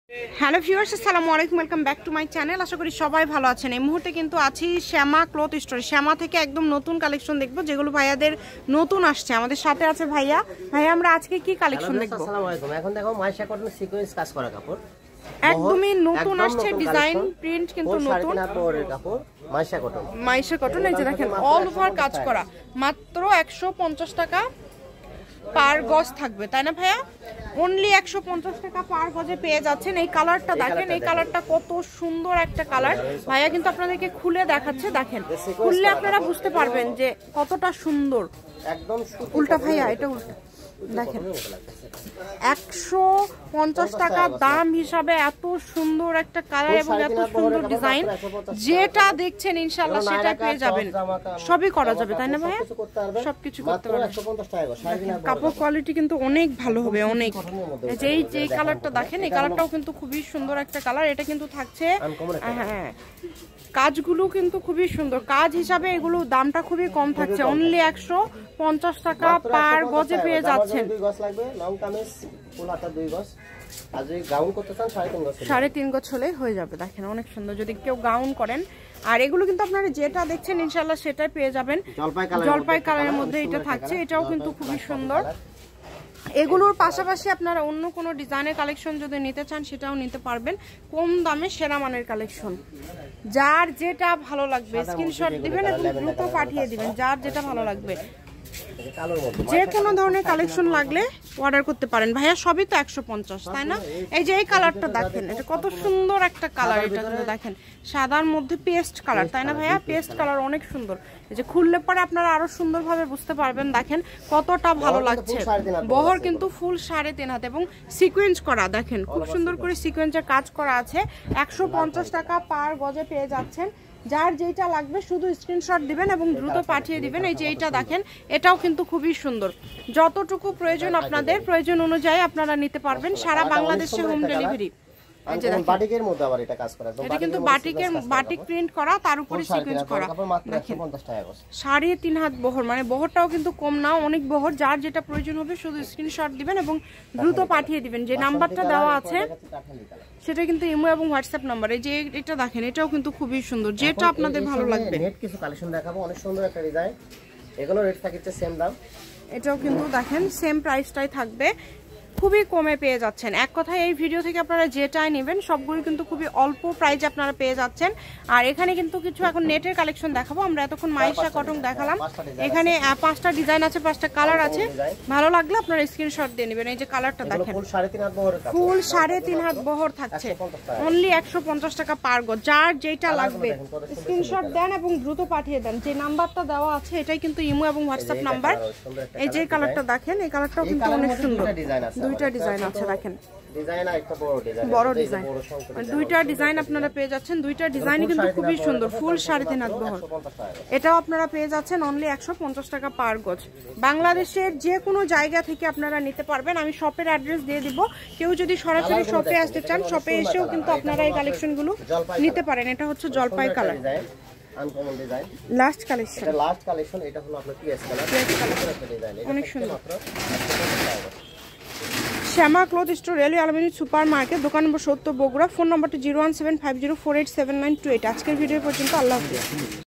Hello viewers, আসসালামু আলাইকুম, welcome back to my channel. আশা করি সবাই ভালো আছেন। এই মুহূর্তে কিন্তু আছি শ্যামা ক্লথ স্টোর। শ্যামা থেকে একদম নতুন কালেকশন দেখবো, যেগুলো ভাইয়াদের নতুন আসছে। আমাদের সাথে আছে ভাইয়া। আমরা আজকে কি কালেকশন দেখবো? আসসালামু আলাইকুম। এখন দেখো মাইশা কটন সিকোয়েন্স কাজ করা কাপড়, একদমই নতুন আসছে, ডিজাইন প্রিন্ট কিন্তু নতুন। কাপড় মাইশা কটন, এই যে দেখেন অল ওভার কাজ করা, মাত্র 150 টাকা পার গজ থাকবে, তাই না ভাইয়া? অনলি 150 টাকা পার গজে পেয়ে যাচ্ছেন। এই কালারটা দেখেন, এই কালারটা কত সুন্দর একটা কালার। ভাইয়া কিন্তু আপনাদেরকে খুলে দেখাচ্ছে, দেখেন খুললে আপনারা বুঝতে পারবেন যে কতটা সুন্দর। একদম উল্টা ভাইয়া, এটা উল্টা দেখেন। 150 টাকা দাম হিসাবে এত সুন্দর একটা কালার এবং এত সুন্দর ডিজাইন, যেটা দেখছেন ইনশাআল্লাহ সেটা পেয়ে যাবেন। সবই করা যাবে, তাই না ভাইয়া? সবকিছু করতে পারবেন। কাপড় কোয়ালিটি কিন্তু অনেক ভালো হবে, অনেক। যে কালারটা দেখেন, এই কালারটাও কিন্তু খুবই সুন্দর একটা কালার। এটা কিন্তু থাকছে, হ্যাঁ, কাজগুলো কিন্তু খুবই সুন্দর। কাজ হিসাবে এগুলো দামটা খুবই কম থাকছে, অনলি 150 টাকা পার গজে পেয়ে যাচ্ছেন। 3.5 গজ হলেই হয়ে যাবে। দেখেন অনেক সুন্দর, যদি কেউ গাউন করেন। আর এগুলো কিন্তু আপনারা যেটা দেখছেন ইনশাআল্লাহ সেটাই পেয়ে যাবেন। জলপাই কালারের মধ্যে এটা থাকছে, এটাও কিন্তু খুবই সুন্দর। এগুলোর পাশাপাশি আপনারা অন্য কোনো ডিজাইনের কালেকশন যদি নিতে চান সেটাও নিতে পারবেন, কম দামে সেরা মানের কালেকশন। যার যেটা ভালো লাগবে স্ক্রিনশট দিবেন এবং দ্রুত পাঠিয়ে দিবেন, যার যেটা ভালো লাগবে। যে কোনো ধরনের কালেকশন লাগলে অর্ডার করতে পারেন। ভাইয়া সবই তো 150, তাই না? এই যে এই কালারটা দেখেন, এটা কত সুন্দর একটা কালার। এটা কিন্তু দেখেন সাদার মধ্যে পেস্ট কালার, তাই না ভাইয়া? পেস্ট কালার অনেক সুন্দর। এই যে খুললে পরে আপনারা আরো সুন্দরভাবে বুঝতে পারবেন। দেখেন কতটা ভালো লাগছে। বহর কিন্তু ফুল 3.5 হাত এবং সিকোয়েন্স করা, দেখেন খুব সুন্দর করে সিকোয়েন্সের কাজ করা আছে। 150 টাকা পার গজে পেয়ে যাচ্ছেন। যার যেটা লাগবে শুধু স্ক্রিনশট দিবেন এবং দ্রুত পাঠিয়ে দিবেন। এই যে এইটা দেখেন, এটাও কিন্তু খুবই সুন্দর। যতটুকু প্রয়োজন আপনাদের প্রয়োজন অনুযায়ী আপনারা নিতে পারবেন, সারা বাংলাদেশে হোম ডেলিভারি। বাটিকের মধ্যে আবার এটা কাজ করা, এটা কিন্তু বাটিক প্রিন্ট করা, তার উপরে সিকোয়েন্স করা। দেখেন 3.5 হাত বহর, মানে বহরটাও কিন্তু কম না, অনেক বহর। যার যেটা প্রয়োজন হবে শুধু স্ক্রিনশট দিবেন এবং দ্রুত পাঠিয়ে দিবেন। যে নাম্বারটা দেওয়া আছে সেটা কিন্তু ইমো এবং হোয়াটসঅ্যাপ নাম্বার। এই যে এটা দেখেন, এটাও কিন্তু খুবই সুন্দর, যেটা আপনাদের ভালো লাগবে। নেট কিছু কালেকশন দেখাবো, অনেক সুন্দর একটা ডিজাইন। এগুলো রেট থাকছে সেম দাম। এটাও কিন্তু দেখেন সেম প্রাইসটাই থাকবে, খুবই কমে পেয়ে যাচ্ছেন। এক কথায় এই ভিডিও থেকে আপনারা যেটাই নেবেন সবগুলো কিন্তু খুবই অল্প প্রাইসে আপনারা পেয়ে যাচ্ছেন। আর এখানে কিন্তু কিছু এখন নেটের কালেকশন দেখাবো। আমরা এতক্ষণ মাইশা কটন দেখালাম, এখানে 5টা ডিজাইন আছে, 5টা কালার আছে। ভালো লাগলে আপনারা স্ক্রিনশট দিয়ে নেবেন। এই যে কালারটা দেখেন, ফুল 3.5 হাত বহর থাকছে, অনলি 150 টাকা পার গজ। যার যেটা লাগবে স্ক্রিনশট দেন এবং দ্রুত পাঠিয়ে দেন। যে নাম্বারটা দেওয়া আছে এটাই কিন্তু ইমো এবং হোয়াটসঅ্যাপ নাম্বার। এই যে কালারটা দেখেন, এই কালারটাও কিন্তু অনেক সুন্দর। দুইটা ডিজাইন আছে, দেখেন বড় ডিজাইন, দুইটা ডিজাইন আপনারা পেয়ে যাচ্ছেন। দুইটা ডিজাইনই কিন্তু খুবই সুন্দর, ফুল 3.5 হাত বহর। এটাও আপনারা পেয়ে যাচ্ছেন অনলি 150 টাকা পার গজ। বাংলাদেশের যে কোনো জায়গা থেকে আপনারা নিতে পারবেন। আমি শপের অ্যাড্রেস দিয়ে দিব, কেউ যদি সরাসরি শপে আসতে চান শপে এসেও কিন্তু আপনারা এই কালেকশনগুলো নিতে পারেন। এটা হচ্ছে জলপাই কালার, লাস্ট কালেকশন। এটা হলো আপনার পিএস কালার, অনেক সুন্দর। শ্যামা ক্লথ স্টোর, রেলওয়ে আলমিনী সুপার মার্কেট, দোকান নম্বর 70, বগুড়া। ফোন নম্বরটি 01750487928। আজকের ভিডিও পর্যন্ত, আল্লাহ হাফেজ।